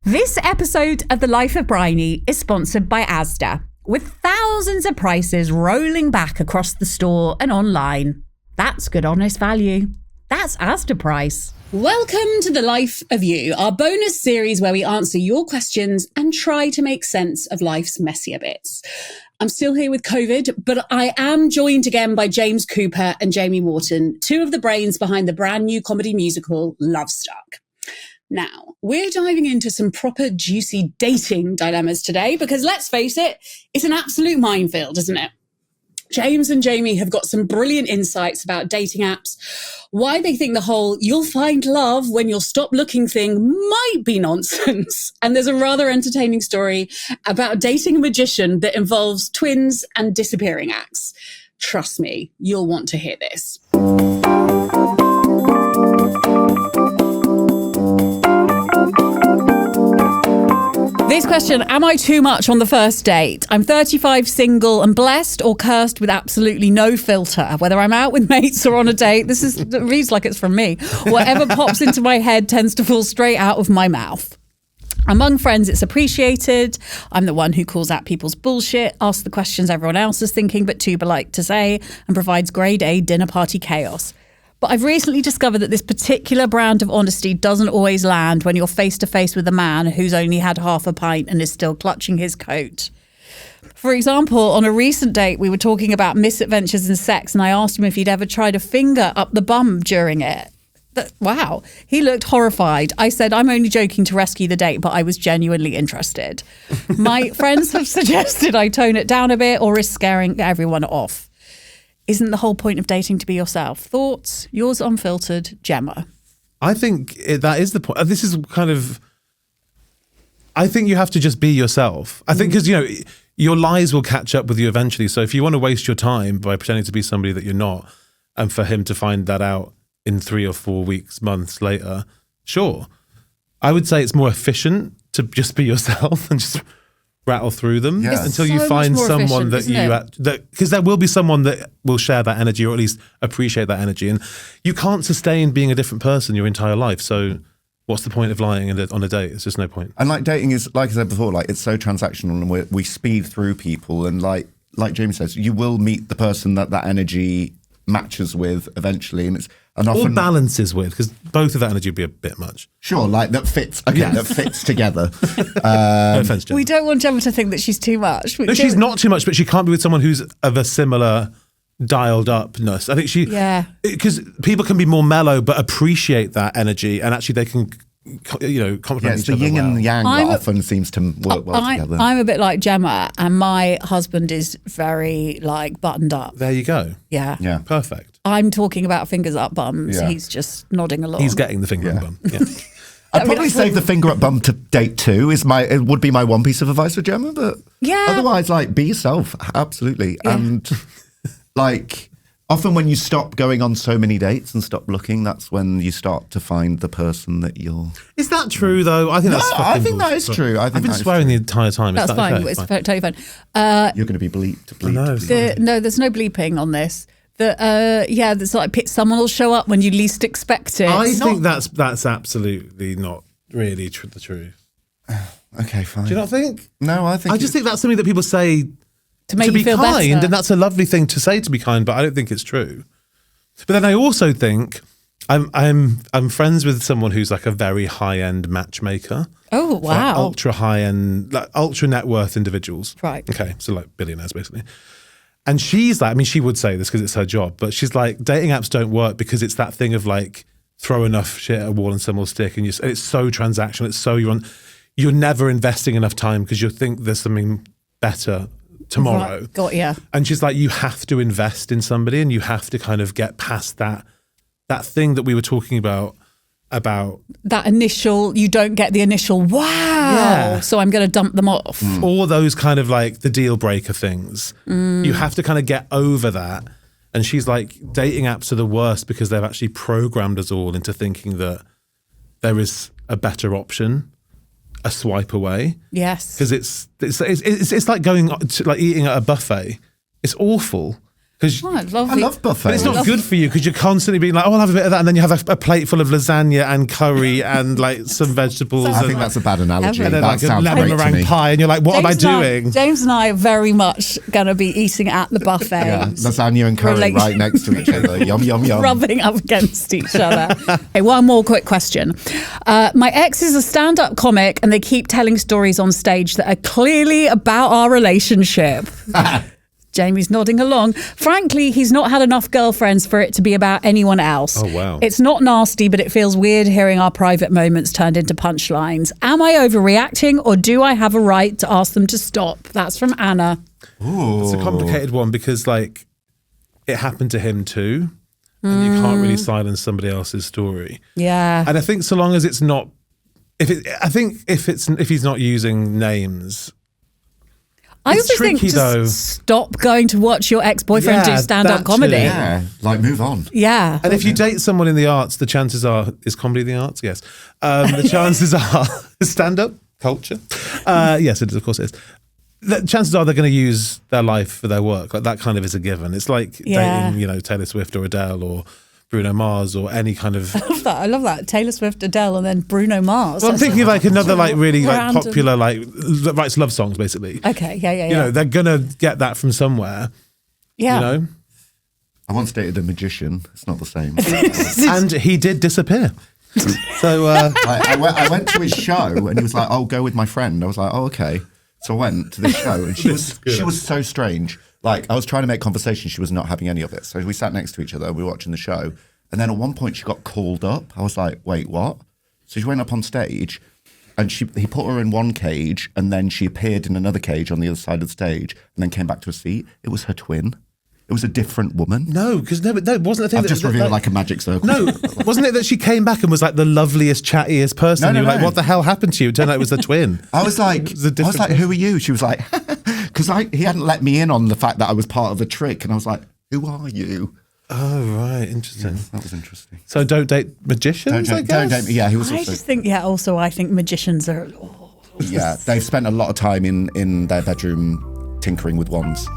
This episode of The Life of Bryony is sponsored by Asda, with thousands of prices rolling back across the store and online. That's good, honest value. That's Asda price. Welcome to The Life of You, our bonus series where we answer your questions and try to make sense of life's messier bits. I'm still here with COVID, but I am joined again by James Cooper and Jamie Morton, two of the brains behind the brand new comedy musical Lovestruck. Now, we're diving into some proper juicy dating dilemmas today because let's face it, it's an absolute minefield, isn't it? James and Jamie have got some brilliant insights about dating apps, why they think the whole you'll find love when you'll stop looking thing might be nonsense. And there's a rather entertaining story about dating a magician that involves twins and disappearing acts. Trust me, you'll want to hear this. This question, am I too much on the first date? I'm 35, single and blessed, or cursed with absolutely no filter. Whether I'm out with mates or on a date, it reads like it's from me. Whatever pops into my head tends to fall straight out of my mouth. Among friends, it's appreciated. I'm the one who calls out people's bullshit, asks the questions everyone else is thinking but too polite to say, and provides grade A dinner party chaos. But I've recently discovered that this particular brand of honesty doesn't always land when you're face to face with a man who's only had half a pint and is still clutching his coat. For example, on a recent date, we were talking about misadventures in sex and I asked him if he'd ever tried a finger up the bum during it. Wow. He looked horrified. I said, I'm only joking to rescue the date, but I was genuinely interested. My friends have suggested I tone it down a bit or risk scaring everyone off. Isn't the whole point of dating to be yourself? Thoughts? Yours unfiltered, Gemma. I think that is the point. This is kind of, I think you have to just be yourself. I think because, your lies will catch up with you eventually. So if you want to waste your time by pretending to be somebody that you're not, and for him to find that out in 3 or 4 weeks, months later, sure. I would say it's more efficient to just be yourself and just rattle through them until you find someone because there will be someone that will share that energy or at least appreciate that energy, and you can't sustain being a different person your entire life. So what's the point of lying on a date? It's just no point. And like dating is, like I said before, like it's so transactional and we speed through people, and like Jamie says, you will meet the person that energy matches with eventually, and it's often or balances with, because both of that energy would be a bit much. Sure, like that fits. Okay, that fits together. No offense, Gemma. We don't want Gemma to think that she's too much. No, she's not too much, but she can't be with someone who's of a similar dialed upness. I think because people can be more mellow but appreciate that energy, and actually they can complement each the other yin well. and yang that often seems to work well together. I'm a bit like Gemma, and my husband is very buttoned up. There you go. Yeah. Perfect. I'm talking about fingers up bums. Yeah. He's just nodding along. He's getting the finger up bum. Yeah. I'd probably save the finger up bum to date 2. It would be my one piece of advice for Gemma, but otherwise, be yourself, absolutely. Yeah. And often when you stop going on so many dates and stop looking, that's when you start to find the person that you're. Is that true though? I think that is true. I've been swearing the entire time. That's fine. Okay? It's totally fine. You're going to be bleeped. No, there's no bleeping on this. There's someone will show up when you least expect it. I think that's absolutely not really the truth. Okay, fine. Do you not think? No, I just think that's something that people say to make you feel kind, better. and that's a lovely thing to say, to be kind, but I don't think it's true. But then I also think I'm friends with someone who's like a very high-end matchmaker. Oh, wow. Ultra high-end, ultra net worth individuals. Right. Okay, so billionaires basically. And she's she would say this because it's her job, but she's like, dating apps don't work because it's that thing of throw enough shit at a wall and some will stick, and it's so transactional. It's so you're never investing enough time because you think there's something better tomorrow. Right. Got ya. And she's like, you have to invest in somebody, and you have to kind of get past that thing that we were talking about that initial, you don't get the initial wow, so I'm going to dump them off. All those kind of the deal breaker things. You have to kind of get over that. And she's like, dating apps are the worst because they've actually programmed us all into thinking that there is a better option a swipe away. Yes. Because it's like going to eating at a buffet. It's awful. Because I love buffets. but it's not good for you because you're constantly being like, oh, I'll have a bit of that. And then you have a plate full of lasagna and curry and like some vegetables. I think that's a bad analogy. And then That like a sounds lemon great to meringue me. pie. And you're like, what am I doing? James and I are very much going to be eating at the buffet. Yeah, lasagna and curry right next to each other. Yum, yum, yum. Rubbing up against each other. Okay, one more quick question. My ex is a stand-up comic and they keep telling stories on stage that are clearly about our relationship. Jamie's nodding along. Frankly, he's not had enough girlfriends for it to be about anyone else. Oh, wow. It's not nasty, but it feels weird hearing our private moments turned into punchlines. Am I overreacting or do I have a right to ask them to stop? That's from Anna. Ooh. It's a complicated one because like it happened to him too. And you can't really silence somebody else's story. Yeah. And I think so long as it's not, if he's not using names. I It's also think tricky, just though. stop going to watch your ex-boyfriend Yeah, do stand-up that comedy. too. Yeah, like move on. Yeah. And if you date someone in the arts, the chances are, is comedy the arts? Yes. The chances are, stand-up culture? Yes, it is, of course it is. The chances are they're going to use their life for their work. Like that kind of is a given. It's like dating, Taylor Swift or Adele or Bruno Mars or any kind of... I love that. Taylor Swift, Adele, and then Bruno Mars. Well, I'm thinking of like another like really like Random. popular that writes love songs basically. Okay, yeah. You know, they're gonna get that from somewhere. Yeah. You know, I once dated a magician. It's not the same. and he did disappear. So I went to his show and he was like, "Oh, go with my friend." I was like, "Oh, okay." So I went to this show and she was so strange. Like I was trying to make conversation, she was not having any of it. So we sat next to each other, we were watching the show, and then at one point she got called up. I was like, "Wait, what?" So she went up on stage, and he put her in one cage, and then she appeared in another cage on the other side of the stage, and then came back to her seat. It was her twin. It was a different woman. no, because no, it wasn't the thing. I've just revealed like a magic circle. No, wasn't it that she came back and was like the loveliest, chattiest person? No, You were like, no. what the hell happened to you? It turned out it was the twin. I was like, was a different "Who are you?" She was like, because he hadn't let me in on the fact that I was part of a trick, and I was like, "Who are you?" Oh, right. Interesting. That was interesting. So don't date magicians, I guess? Don't date me. Yeah, he was I also. just think, I think magicians are... Yeah, they've spent a lot of time in their bedroom tinkering with wands.